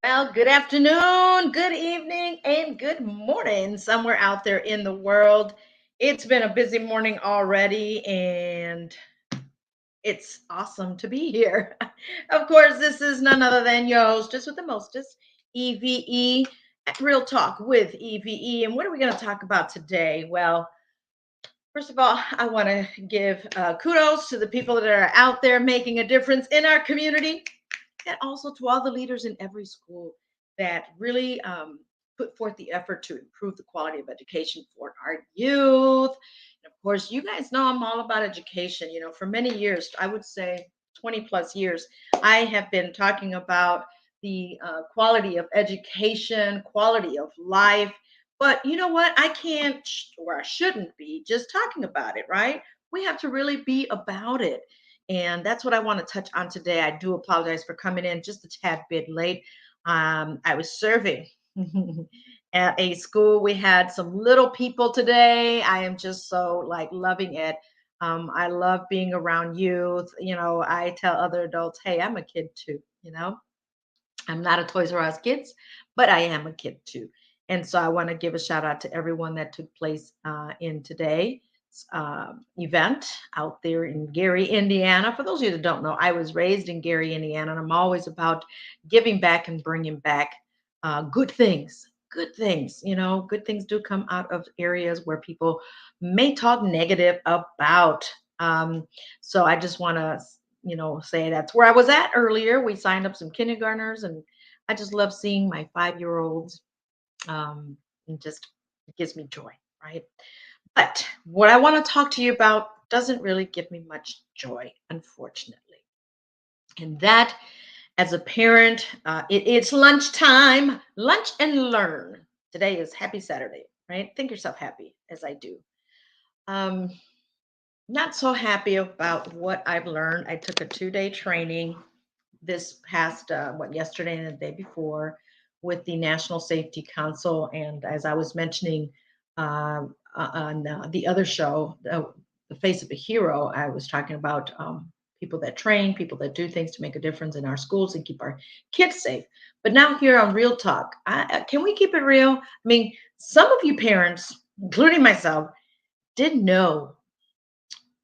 Well, good afternoon, good evening, and good morning, somewhere out there in the world. It's been a busy morning already, and it's awesome to be here. Of course, this is none other than your hostess with the mostest, EVE, Real Talk with EVE. And what are we going to talk about today? Well, first of all, I want to give kudos to the people that are out there making a difference in our community, and also to all the leaders in every school that really put forth the effort to improve the quality of education for our youth. And of course, you guys know I'm all about education. For many years, I would say 20 plus years, I have been talking about the quality of education, quality of life. But you know what? I can't, or I shouldn't be just talking about it, right? We have to really be about it. And that's what I want to touch on today. I do apologize for coming in just a tad bit late. I was serving at a school. We had some little people today. I am just so like loving it. I love being around youth. I tell other adults, hey, I'm a kid too. I'm not a Toys R Us kids, but I am a kid too. And so I want to give a shout out to everyone that took place in today's event out there in Gary, Indiana. For those of you that don't know, I was raised in Gary, Indiana, and I'm always about giving back and bringing back good things. Good things, good things do come out of areas where people may talk negative about. So I just want to say that's where I was at earlier. We signed up some kindergartners, and I just love seeing my 5-year-olds. And just it gives me joy, right? But what I want to talk to you about doesn't really give me much joy, unfortunately. And that, as a parent, it's lunchtime, lunch and learn. Today is Happy Saturday, right? Think yourself happy, as I do. Um, Not so happy about what I've learned. I took a 2-day training this past, yesterday and the day before with the National Safety Council. And as I was mentioning on the other show, The Face of a Hero, I was talking about people that train, people that do things to make a difference in our schools and keep our kids safe. But now here on Real Talk, can we keep it real? I mean, some of you parents, including myself, didn't know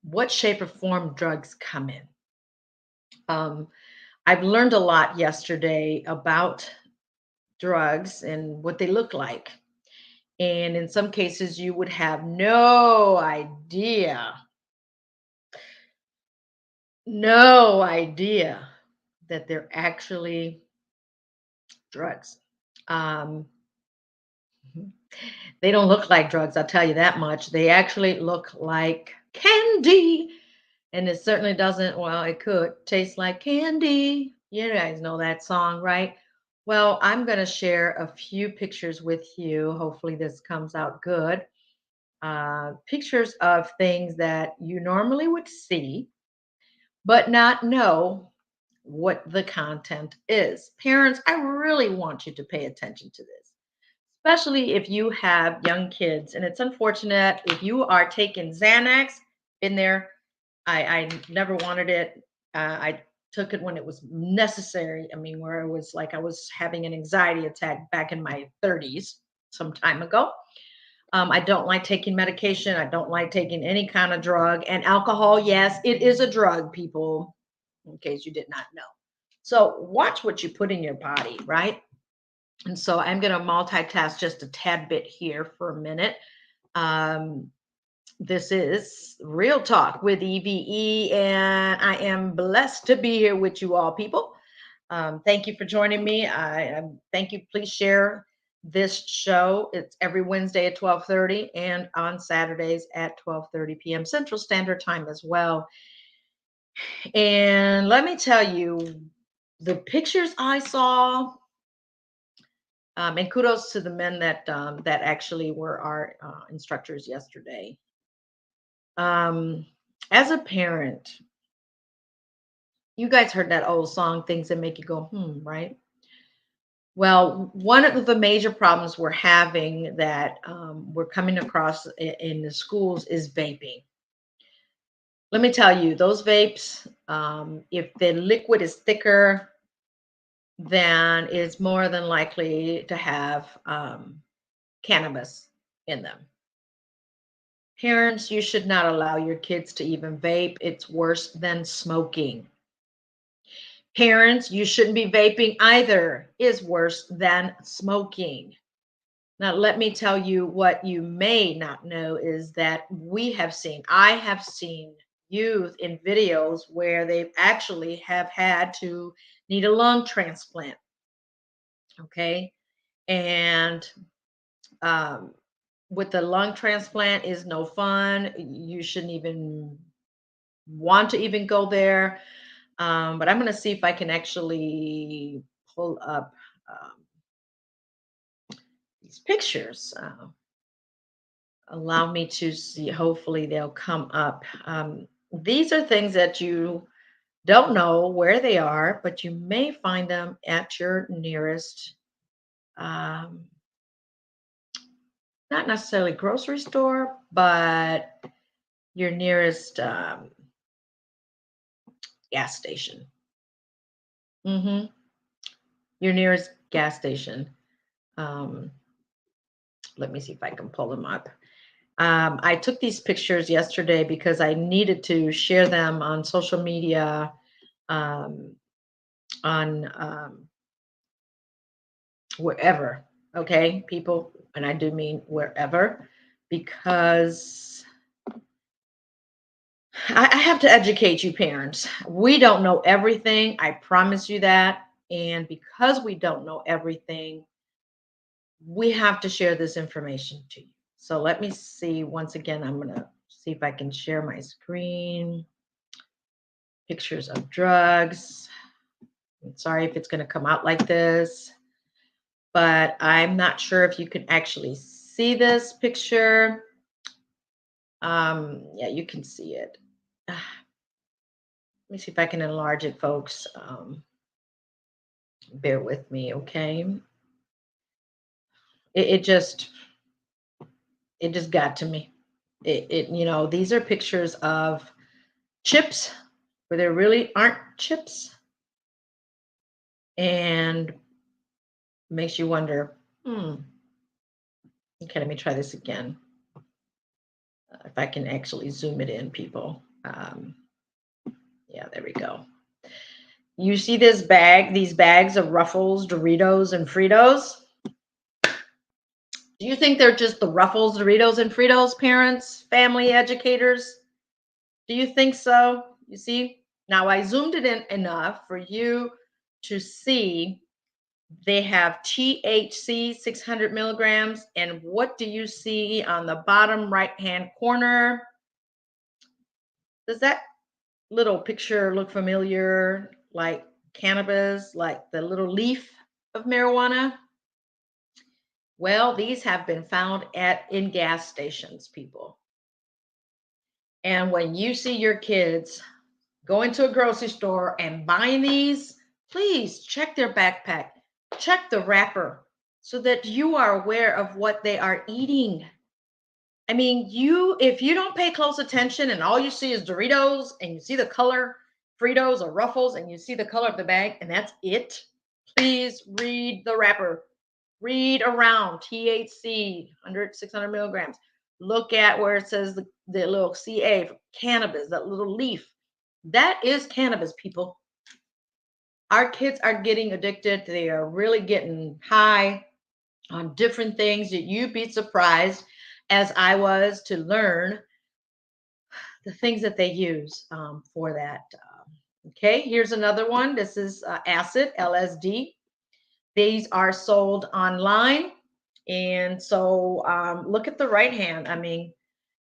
what shape or form drugs come in. Um, I've learned a lot yesterday about drugs and what they look like. And in some cases, you would have no idea that they're actually drugs. Um, they don't look like drugs, I'll tell you that much. They actually look like candy. And it certainly doesn't, well, it could taste like candy. You guys know that song, right? Well, I'm going to share a few pictures with you. Hopefully, this comes out good. Pictures of things that you normally would see, but not know what the content is. Parents, I really want you to pay attention to this, especially if you have young kids. And it's unfortunate if you are taking Xanax, been there. I never wanted it. I took it when it was necessary. I mean, where it was like I was having an anxiety attack back in my 30s, some time ago. I don't like taking medication. I don't like taking any kind of drug. And alcohol, yes, it is a drug, people, in case you did not know. So watch what you put in your body, right? And so I'm going to multitask just a tad bit here for a minute. Um, this is Real Talk with EVE, and I am blessed to be here with you all, people. Thank you for joining me. I thank you. Please share this show. It's every Wednesday at 12:30 and on Saturdays at 12:30 p.m. Central Standard Time as well. And let me tell you, the pictures I saw, and kudos to the men that actually were our instructors yesterday. Um, as a parent, you guys heard that old song, "Things That Make You Go right?" Well, one of the major problems we're having that we're coming across in the schools is vaping. Let me tell you, those vapes, if the liquid is thicker, then is more than likely to have cannabis in them. Parents, you should not allow your kids to even vape. It's worse than smoking. Parents, you shouldn't be vaping either. Is worse than smoking. Now, let me tell you what you may not know is that I have seen youth in videos where they actually have had to need a lung transplant. Okay. And um, with the lung transplant is no fun. You shouldn't even want to even go there. But I'm going to see if I can actually pull up um, these pictures. Allow me to see. Hopefully, they'll come up. These are things that you don't know where they are, but you may find them at your nearest, um, not necessarily grocery store, but your nearest gas station. Hmm. Your nearest gas station. Um, let me see if I can pull them up. I took these pictures yesterday because I needed to share them on social media, um, on wherever. Okay, people, and I do mean wherever, because I have to educate you, parents. We don't know everything. I promise you that. And because we don't know everything, we have to share this information to you. So let me see. Once again, I'm going to see if I can share my screen. Pictures of drugs. I'm sorry if it's going to come out like this, but I'm not sure if you can actually see this picture. Yeah, you can see it. Let me see if I can enlarge it, folks. Bear with me, okay? It, it just it just got to me. These are pictures of chips where there really aren't chips, and makes you wonder. Okay, let me try this again. If I can actually zoom it in, people. Yeah, there we go. You see these bags of Ruffles, Doritos, and Fritos? Do you think they're just the Ruffles, Doritos, and Fritos, parents, family educators? Do you think so? You see? Now I zoomed it in enough for you to see they have THC 600 milligrams. And what do you see on the bottom right hand corner? Does that little picture look familiar? Like cannabis, like the little leaf of marijuana? Well, these have been found in gas stations, people. And when you see your kids going to a grocery store and buying these, please check their backpack, check the wrapper so that you are aware of what they are eating. I mean, if you don't pay close attention and all you see is Doritos and you see the color Fritos or Ruffles and you see the color of the bag and that's it, please read the wrapper. Read around THC, 100, 600 milligrams. Look at where it says the little CA for cannabis, that little leaf. That is cannabis, people. Our kids are getting addicted. They are really getting high on different things that you'd be surprised, as I was, to learn the things that they use for that. Okay, here's another one. This is acid, LSD. These are sold online. And so look at the right hand. I mean,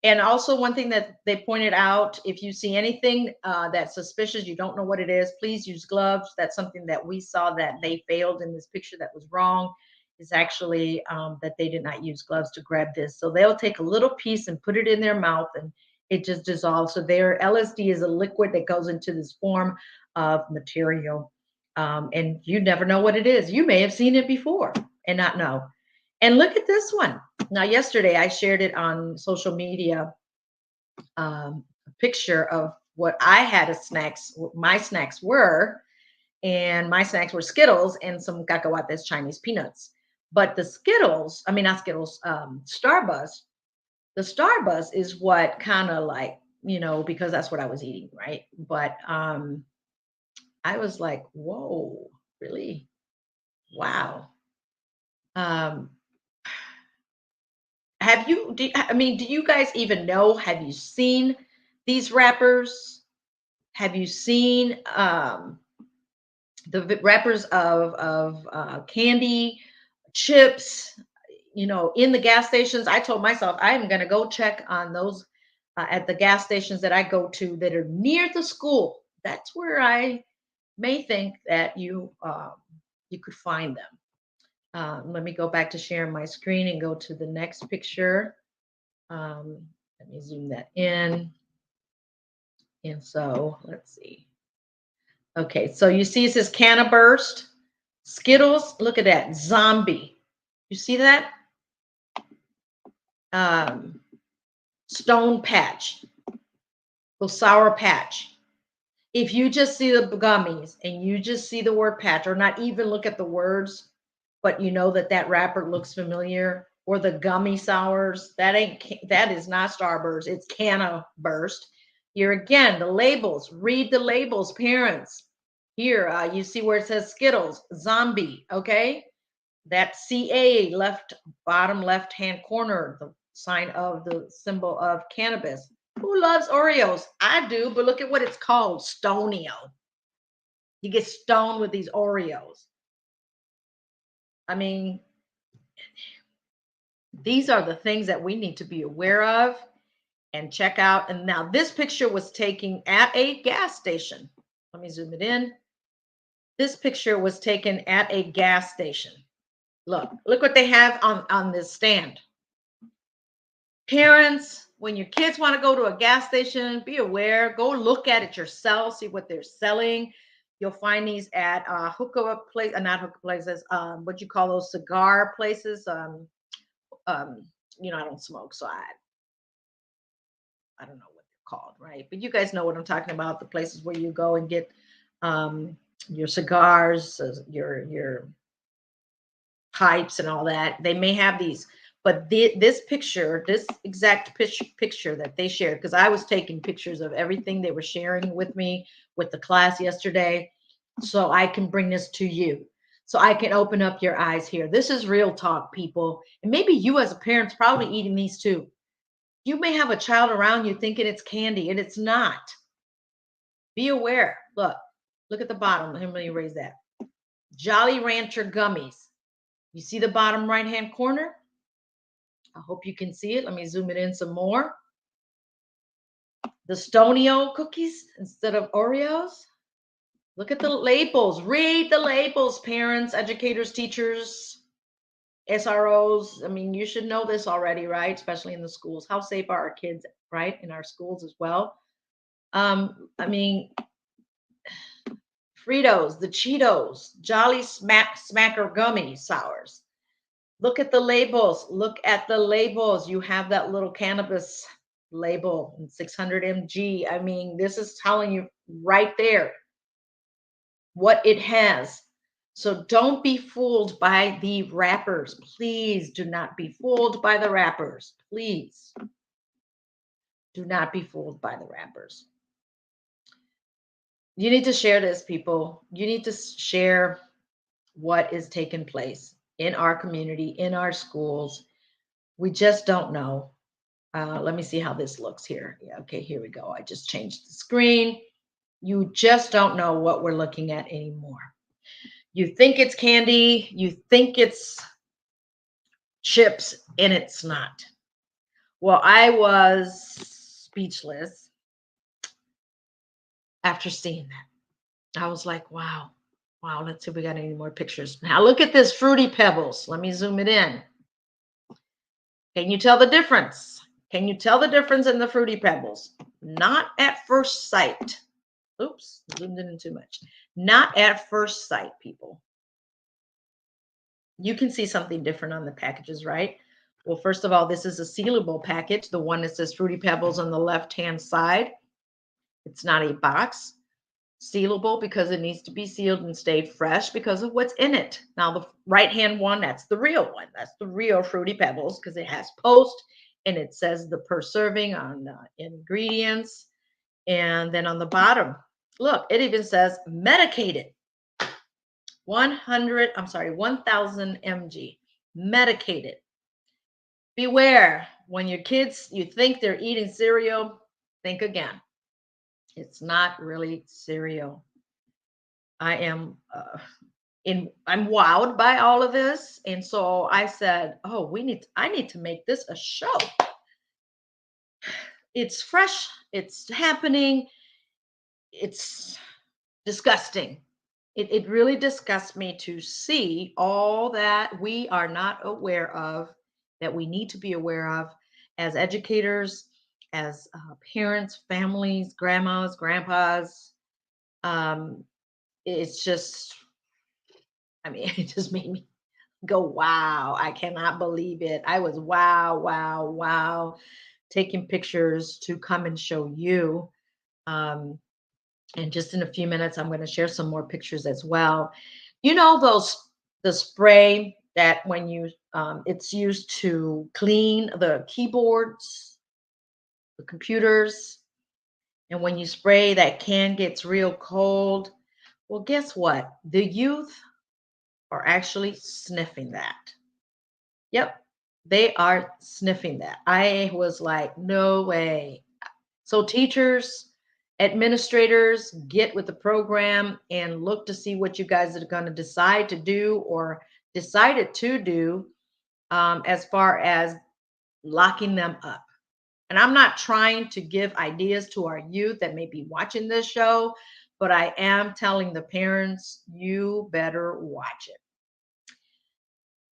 and also one thing that they pointed out, if you see anything that's suspicious, you don't know what it is, please use gloves. That's something that we saw that they failed in this picture that was wrong, is actually that they did not use gloves to grab this. So they'll take a little piece and put it in their mouth and it just dissolves. So their LSD is a liquid that goes into this form of material. And you never know what it is. You may have seen it before and not know. And look at this one. Now, yesterday I shared it on social media, a picture of what I had as snacks, what my snacks were. and my snacks were Skittles and some cacahuates, Chinese peanuts. But the Skittles, I mean not Skittles, Starbuzz. The Starbuzz is what kind of like, because that's what I was eating, right? But I was like, whoa, really? Wow. Um, do you guys even know? Have you seen these wrappers? Have you seen the wrappers of candy, chips, in the gas stations? I told myself I am going to go check on those at the gas stations that I go to that are near the school. That's where I may think that you could find them. Let me go back to sharing my screen and go to the next picture. Let me zoom that in. And so let's see. Okay, so you see it says Canna Burst, Skittles. Look at that, Zombie. You see that? Um, Stone Patch, the Sour Patch. If you just see the gummies and you just see the word patch, or not even look at the words, but you know that wrapper looks familiar, or the gummy sours, that is not Starburst. It's Canna Burst. Here again, the labels. Read the labels, parents. Here, you see where it says Skittles, Zombie. Okay, that CA left bottom left hand corner, the sign of the symbol of cannabis. Who loves Oreos? I do, but look at what it's called, Stonio. You get stoned with these Oreos. I mean, these are the things that we need to be aware of and check out. And now this picture was taken at a gas station. Let me zoom it in. This picture was taken at a gas station. Look what they have on this stand. Parents, when your kids want to go to a gas station, be aware. Go look at it yourself. See what they're selling. You'll find these at hookah place, not hookah places. What you call those cigar places? I don't smoke, so I don't know what they're called, right? But you guys know what I'm talking about. The places where you go and get your cigars, your pipes, and all that. They may have these. But this picture, this exact picture that they shared, because I was taking pictures of everything they were sharing with me with the class yesterday, so I can bring this to you, so I can open up your eyes here. This is real talk, people. And maybe you as a parent's probably eating these too. You may have a child around you thinking it's candy, and it's not. Be aware. Look at the bottom. Let me raise that. Jolly Rancher gummies. You see the bottom right-hand corner? I hope you can see it. Let me zoom it in some more. The Stonio cookies instead of Oreos. Look at the labels. Read the labels, parents, educators, teachers, SROs. I mean, you should know this already, right? Especially in the schools. How safe are our kids, right? In our schools as well. I mean, Fritos, the Cheetos, Jolly Smacker gummy sours. Look at the labels. Look at the labels. You have that little cannabis label, 600 mg. I mean, this is telling you right there what it has. So don't be fooled by the wrappers. Please do not be fooled by the wrappers. Please do not be fooled by the wrappers. You need to share this, people. You need to share what is taking place in our community, in our schools. We just don't know. Let me see how this looks here. Yeah, okay, here we go. I just changed the screen. You just don't know what we're looking at anymore. You think it's candy, you think it's chips, and it's not. Well, I was speechless after seeing that. I was like, wow. Wow, let's see if we got any more pictures. Now look at this Fruity Pebbles. Let me zoom it in. Can you tell the difference? Can you tell the difference in the Fruity Pebbles? Not at first sight. Oops, zoomed in too much. Not at first sight, people. You can see something different on the packages, right? Well, first of all, this is a sealable package, the one that says Fruity Pebbles on the left-hand side. It's not a box. sealable because it needs to be sealed and stay fresh because of what's in it. Now, the right hand one, that's the real one. That's the real Fruity Pebbles because it has post and it says the per serving on ingredients. And then on the bottom, look, it even says medicated 100, I'm sorry, 1000 mg. Medicated. Beware when your kids, you think they're eating cereal, think again. It's not really cereal. I am I'm wowed by all of this. And so I said, oh, I need to make this a show. It's fresh, it's happening, it's disgusting. It really disgusts me to see all that we are not aware of, that we need to be aware of as educators, as parents, families, grandmas, grandpas. Um, it's just, I mean, it just made me go, wow, I cannot believe it. I was wow, wow, wow, taking pictures to come and show you. Um, and just in a few minutes, I'm going to share some more pictures as well. You know, the spray that when you, it's used to clean the keyboards, the computers, and when you spray, that can gets real cold. Well, guess what? The youth are actually sniffing that. Yep, they are sniffing that. I was like, no way. So, teachers, administrators, get with the program and look to see what you guys are going to decide to do or decided to do as far as locking them up. And I'm not trying to give ideas to our youth that may be watching this show, but I am telling the parents, you better watch it.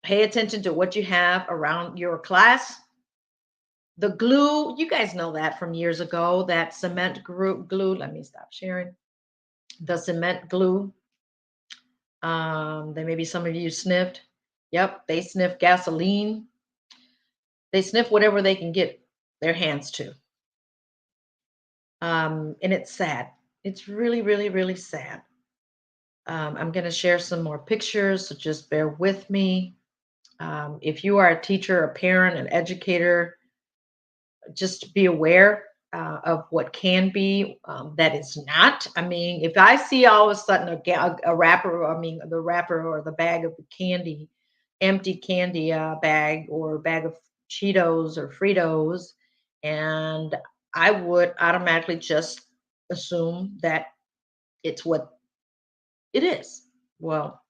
Pay attention to what you have around your class. The glue, you guys know that from years ago, that cement glue. Let me stop sharing. The cement glue. Then maybe some of you sniffed. Yep, they sniff gasoline. They sniff whatever they can get their hands to. And it's sad. It's really, really, really sad. I'm going to share some more pictures, so just bear with me. If you are a teacher, a parent, an educator, just be aware of what can be that is not. I mean, if I see all of a sudden a wrapper, I mean, the wrapper or the bag of candy, empty candy bag or bag of Cheetos or Fritos, and I would automatically just assume that it's what it is. Well,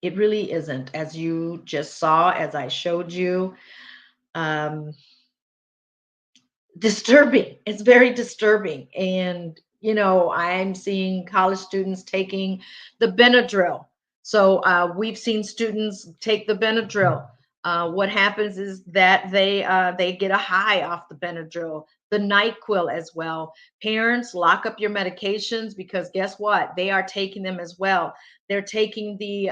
it really isn't, as you just saw, as I showed you. Um, Disturbing. It's very disturbing. And, you know, I'm seeing college students taking the Benadryl. So we've seen students take the Benadryl. What happens is that they get a high off the Benadryl, the NyQuil as well. Parents, lock up your medications because guess what? They are taking them as well. They're taking the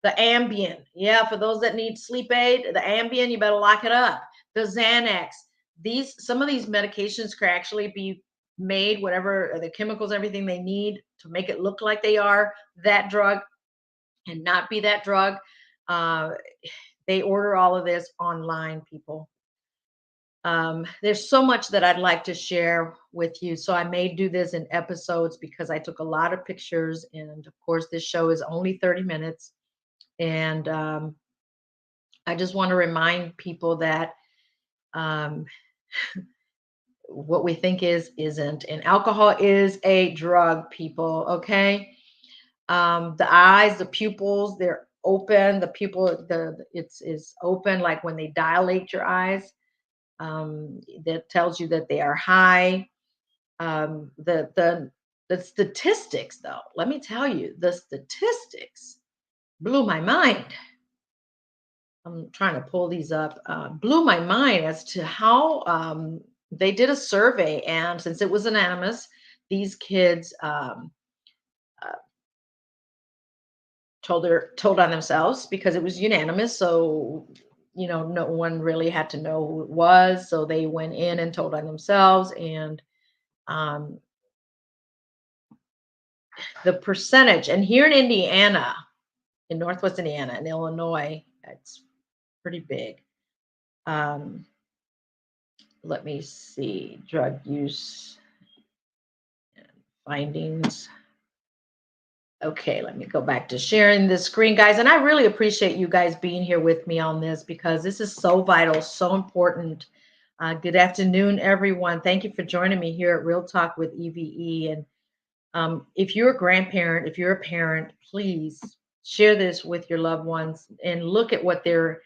Ambien. Yeah, for those that need sleep aid, the Ambien, you better lock it up. The Xanax, these, some of these medications could actually be made, whatever the chemicals, everything they need to make it look like they are that drug and not be that drug. uh, they order all of this online, people. There's so much that I'd like to share with you, so I may do this in episodes because I took a lot of pictures, and of course this show is only 30 minutes. And I just want to remind people that um, what we think is isn't, and alcohol is a drug, people. Okay. The eyes, the pupils, they're open. The pupil, the it's is open, like when they dilate your eyes. That tells you that they are high. The statistics, though, let me tell you, the statistics blew my mind. I'm trying to pull these up. Blew my mind as to how they did a survey, and since it was anonymous, these kids uh, told on themselves because it was unanimous. So you know, no one really had to know who it was, so they went in and told on themselves. And um, the percentage. And here in Indiana, in Northwest Indiana and Illinois, it's pretty big. Let me see, drug use and findings. Okay, let me go back to sharing this screen, guys. And I really appreciate you guys being here with me on this because this is so vital, so important. Good afternoon, everyone. Thank you for joining me here at Real Talk with E.V.E. And if you're a grandparent, if you're a parent, please share this with your loved ones and look at what they're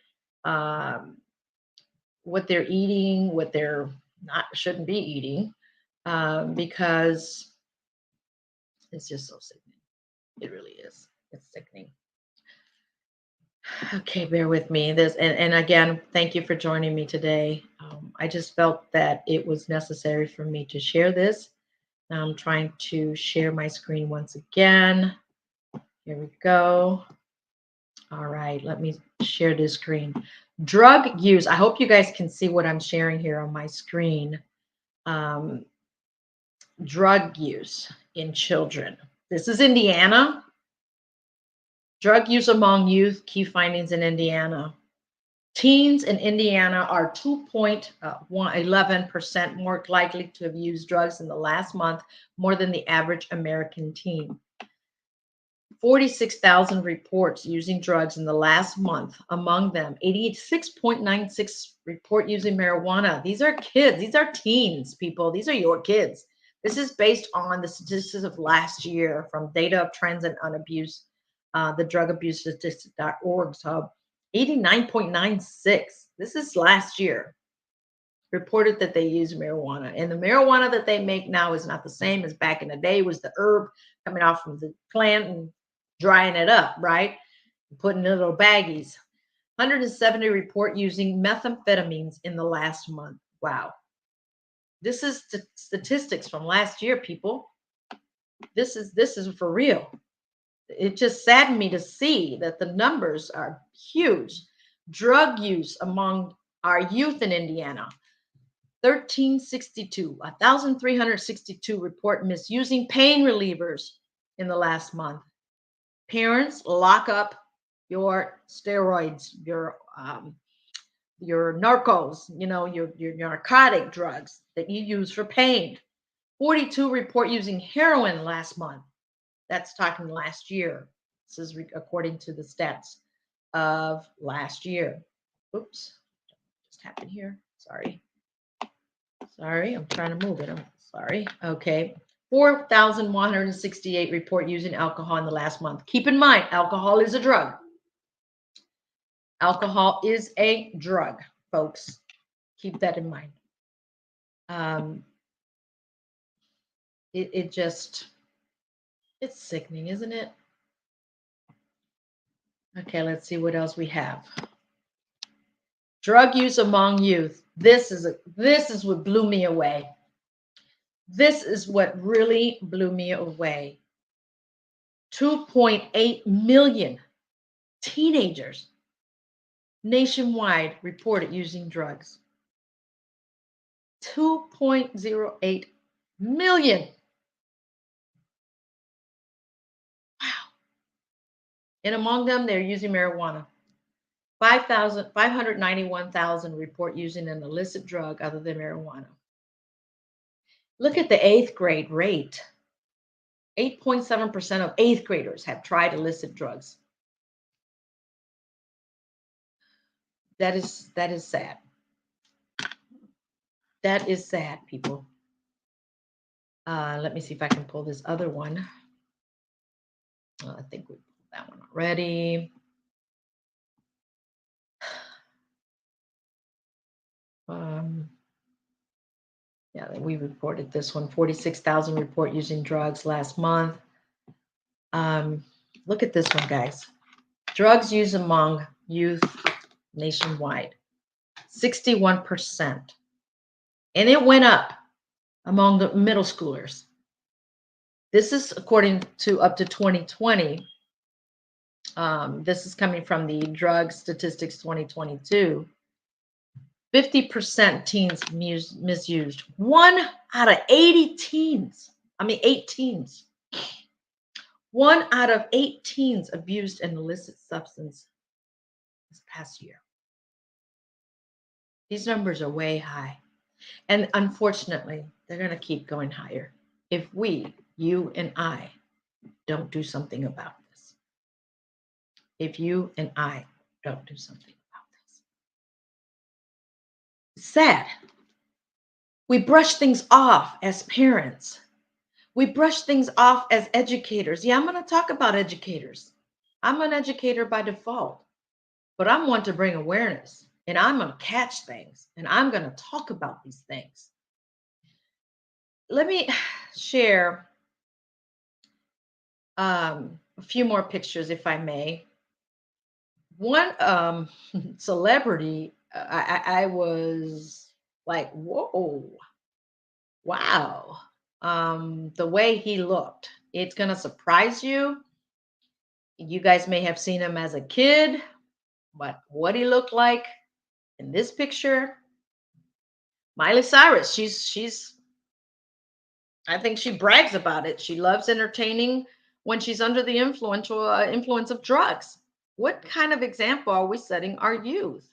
eating, what they're not shouldn't be eating, because it's just so sickening. It really is. It's sickening. Okay, bear with me. And again, thank you for joining me today. I just felt that it was necessary for me to share this. Now I'm trying to share my screen once again. Here we go. All right, let me share this screen. Drug use. I hope you guys can see what I'm sharing here on my screen. Drug use in children. This is Indiana. Drug use among youth, key findings in Indiana. Teens in Indiana are 2.11% more likely to have used drugs in the last month, more than the average American teen. 46,000 reports using drugs in the last month. Among them, 86.96 report using marijuana. These are kids. These are teens, people. These are your kids. This is based on the statistics of last year from Data of Trends and Abuse, the Drug Abuse Statistics.org hub. 89.96. This is last year. Reported that they use marijuana. And the marijuana that they make now is not the same as back in the day. It was the herb coming off from the plant and drying it up, right? Putting in little baggies. 170 report using methamphetamines in the last month. Wow. This is statistics from last year, people. This is for real. It just saddened me to see that the numbers are huge. Drug use among our youth in Indiana. 1,362 report misusing pain relievers in the last month. Parents, lock up your steroids, your narcos, your narcotic drugs that you use for pain. 42 report using heroin last month. That's talking last year. This is according to the stats of last year. Oops, just happened here. Sorry, I'm trying to move it. I'm sorry. Okay. 4,168 report using alcohol in the last month. Keep in mind, alcohol is a drug. Alcohol is a drug, folks. Keep that in mind. It's sickening, isn't it? Okay, let's see what else we have. Drug use among youth. This is what blew me away. This is what really blew me away. 2.8 million teenagers nationwide reported using drugs. 2.08 million. Wow. And among them, they're using marijuana. 591,000 report using an illicit drug other than marijuana. Look at the 8th grade rate. 8.7% of 8th graders have tried illicit drugs. That is sad. That is sad, people. Let me see if I can pull this other one. I think we pulled that one already. Yeah, we reported this one. 46,000 report using drugs last month. Look at this one, guys. Drugs used among youth nationwide, 61%. And it went up among the middle schoolers. This is according to up to 2020. This is coming from the Drug Statistics 2022. 50% teens misused. 1 out of 80 teens. 8 teens 1 out of 8 teens abused an illicit substance this past year. These numbers are way high. And unfortunately, they're going to keep going higher if we, you and I, don't do something about this. If you and I don't do something about this. It's sad. We brush things off as parents. We brush things off as educators. Yeah, I'm going to talk about educators. I'm an educator by default, but I'm one to bring awareness, and I'm going to catch things, and I'm going to talk about these things. Let me share a few more pictures, if I may. One celebrity, I was like, whoa, wow. The way he looked, it's going to surprise you. You guys may have seen him as a kid, but what he looked like in this picture, Miley Cyrus, she's I think she brags about it. She loves entertaining when she's under the influence of drugs. What kind of example are we setting our youth?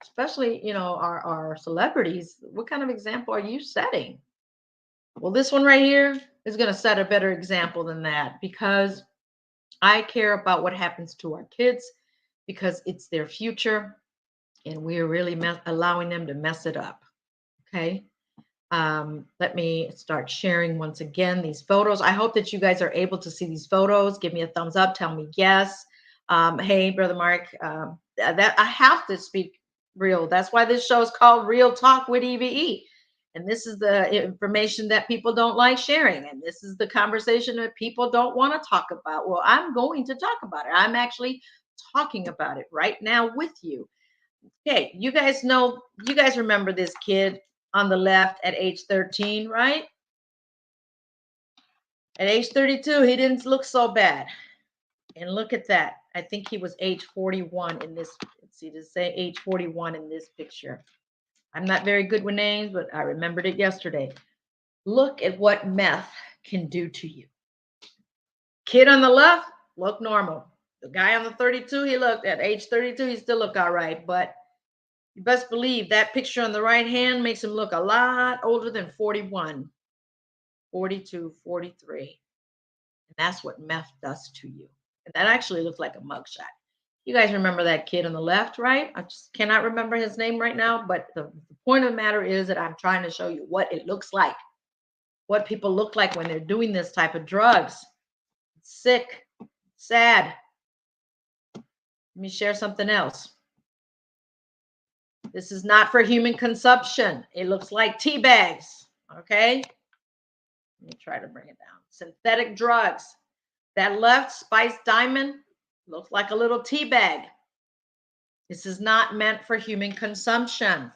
Especially, our celebrities. What kind of example are you setting? Well, this one right here is going to set a better example than that, because I care about what happens to our kids, because it's their future and we're really allowing them to mess it up. Okay. Let me start sharing once again these photos. I hope that you guys are able to see these photos. Give me a thumbs up. Tell me yes. Hey, Brother Mark, that I have to speak real. That's why this show is called Real Talk with E.V.E. And this is the information that people don't like sharing. And this is the conversation that people don't want to talk about. Well, I'm going to talk about it. I'm actually talking about it right now with you. Okay, you guys remember this kid on the left at age 13, right? At age 32, he didn't look so bad. And look at that. I think he was age 41 in this. Let's see, to say age 41 in this picture. I'm not very good with names, but I remembered it yesterday. Look at what meth can do to you. Kid on the left looked normal. The guy on the 32, he looked at age 32, he still looked all right. But you best believe that picture on the right hand makes him look a lot older than 41, 42, 43. And that's what meth does to you. And that actually looks like a mugshot. You guys remember that kid on the left, right? I just cannot remember his name right now. But the point of the matter is that I'm trying to show you what it looks like, what people look like when they're doing this type of drugs. It's sick, sad. Let me share something else. This is not for human consumption. It looks like tea bags. Okay. Let me try to bring it down. Synthetic drugs. That left Spice Diamond looks like a little tea bag. This is not meant for human consumption.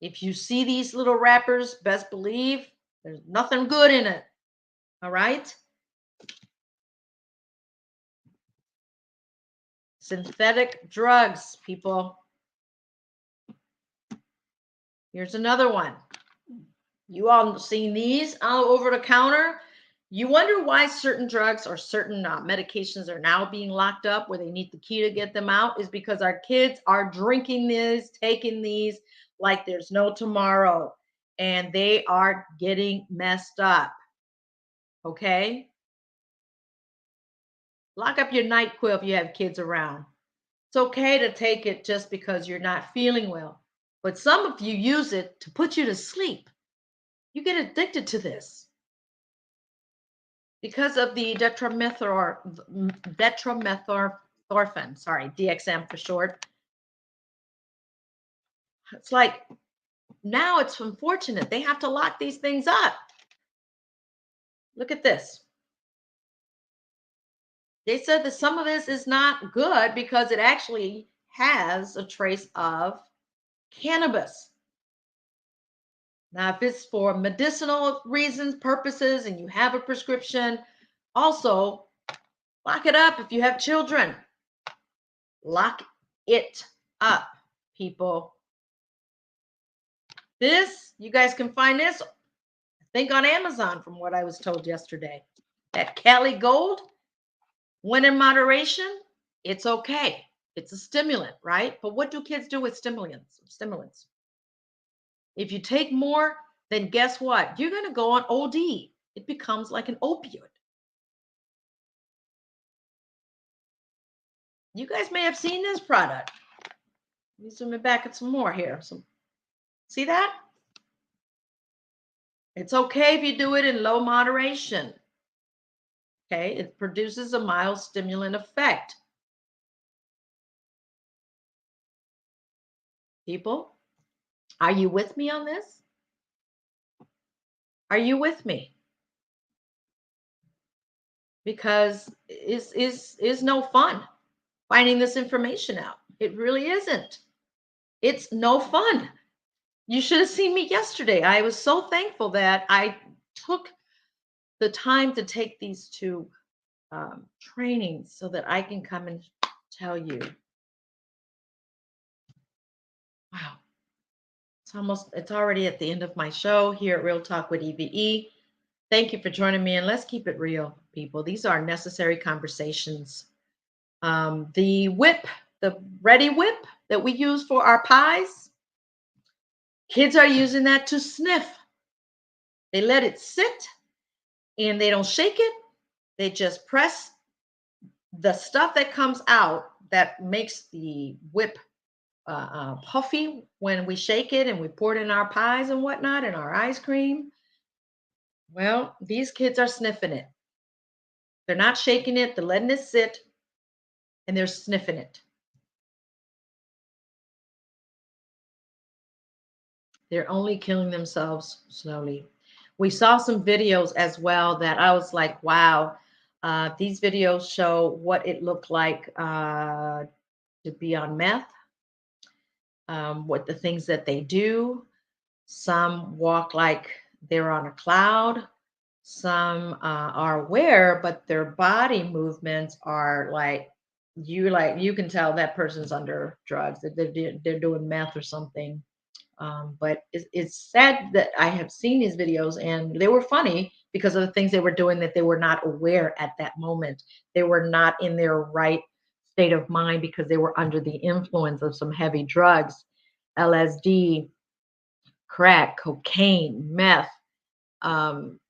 If you see these little wrappers, best believe there's nothing good in it. All right. Synthetic drugs, people. Here's another one. You all seen these all over the counter. You wonder why certain drugs or certain medications are now being locked up where they need the key to get them out, is because our kids are drinking these, taking these like there's no tomorrow, and they are getting messed up. Okay? Lock up your NyQuil if you have kids around. It's okay to take it just because you're not feeling well, but some of you use it to put you to sleep. You get addicted to this because of the dextromethorphan, sorry, DXM for short. It's like now it's unfortunate they have to lock these things up. Look at this. They said that some of this is not good because it actually has a trace of cannabis. Now, if it's for medicinal reasons, purposes, and you have a prescription, also lock it up if you have children. Lock it up, people. This, you guys can find this, I think, on Amazon, from what I was told yesterday. That Cali Gold, when in moderation, it's okay. It's a stimulant, right? But what do kids do with stimulants? Stimulants. If you take more, then guess what? You're going to go on OD. It becomes like an opioid. You guys may have seen this product. Let me zoom it back at some more here. So, see that? It's okay if you do it in low moderation. Okay, it produces a mild stimulant effect. People, are you with me on this? Are you with me? Because is no fun finding this information out. It really isn't. It's no fun. You should have seen me yesterday. I was so thankful that I took the time to take these two trainings so that I can come and tell you. Wow, it's already at the end of my show here at Real Talk with E.V.E. Thank you for joining me, and let's keep it real, people. These are necessary conversations. The whip, the ready whip that we use for our pies, kids are using that to sniff. They let it sit and they don't shake it. They just press the stuff that comes out that makes the whip puffy when we shake it and we pour it in our pies and whatnot and our ice cream. Well, these kids are sniffing it. They're not shaking it, they're letting it sit, and they're sniffing it. They're only killing themselves slowly. We saw some videos as well that I was like, wow, these videos show what it looked like to be on meth, what the things that they do. Some walk like they're on a cloud. Some are aware, but their body movements are like you can tell that person's under drugs. That they're doing meth or something. But it's sad that I have seen these videos and they were funny because of the things they were doing that they were not aware at that moment. They were not in their right state of mind because they were under the influence of some heavy drugs, LSD, crack, cocaine, meth. Um,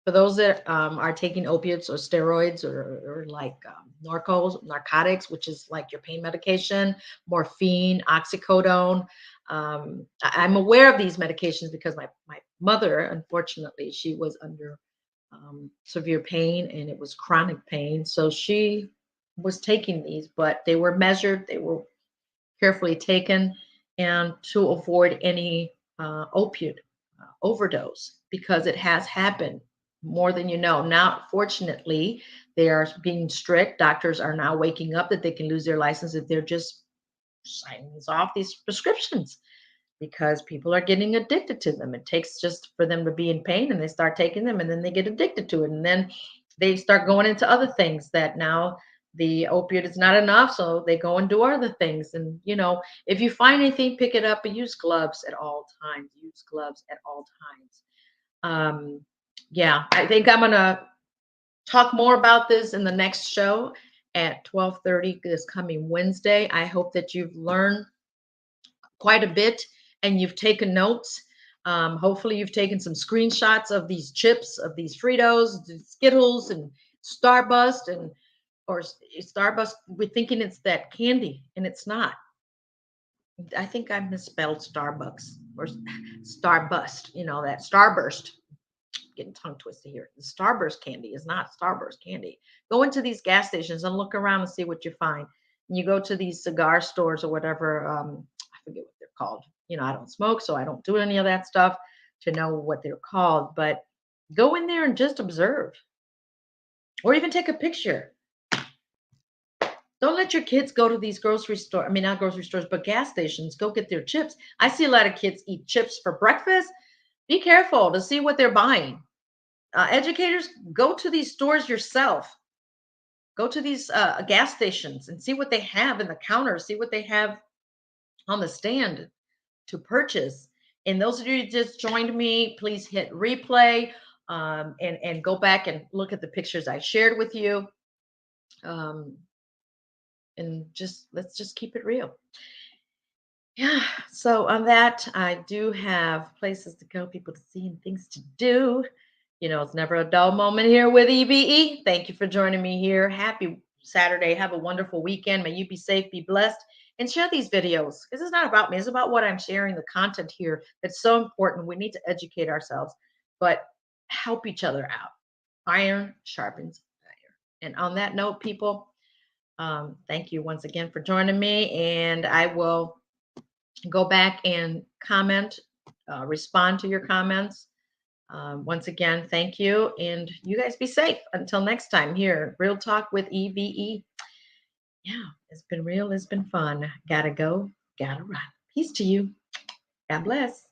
for those that are taking opiates or steroids or like narcotics, which is like your pain medication, morphine, oxycodone. I'm aware of these medications because my mother, unfortunately, she was under severe pain and it was chronic pain. So she was taking these, but they were measured, they were carefully taken, and to avoid any opiate overdose because it has happened more than you know. Now, fortunately, they are being strict. Doctors are now waking up that they can lose their license if they're just signing off these prescriptions because people are getting addicted to them. It takes just for them to be in pain and they start taking them and then they get addicted to it. And then they start going into other things that now the opiate is not enough. So they go and do other things. And, if you find anything, pick it up and use gloves at all times. Use gloves at all times. Yeah, I think I'm going to talk more about this in the next show at 12:30 this coming Wednesday. I hope that you've learned quite a bit and you've taken notes. Hopefully, you've taken some screenshots of these chips, of these Fritos, Skittles, and Starburst, or Starburst. We're thinking it's that candy, and it's not. I think I misspelled Starbucks or Starbust. That Starburst. Getting tongue twisted here. The Starburst candy is not Starburst candy. Go into these gas stations and look around and see what you find. And you go to these cigar stores or whatever. I forget what they're called. I don't smoke, so I don't do any of that stuff to know what they're called. But go in there and just observe, or even take a picture. Don't let your kids go to these grocery store. I mean, not grocery stores, but gas stations. Go get their chips. I see a lot of kids eat chips for breakfast. Be careful to see what they're buying. Educators, go to these stores yourself. Go to these gas stations and see what they have in the counter. See what they have on the stand to purchase. And those of you who just joined me, please hit replay. and go back and look at the pictures I shared with you. Um, and just let's just keep it real. Yeah. So on that, I do have places to go, people to see, and things to do. It's never a dull moment here with E.V.E. Thank you for joining me here. Happy Saturday. Have a wonderful weekend. May you be safe, be blessed, and share these videos because it's not about me. It's about what I'm sharing, the content here that's so important. We need to educate ourselves, but help each other out. Iron sharpens iron. And on that note, people, thank you once again for joining me. And I will go back and comment, respond to your comments. Once again, thank you. And you guys be safe. Until next time, here, Real Talk with E.V.E. Yeah, it's been real. It's been fun. Gotta go. Gotta run. Peace to you. God bless.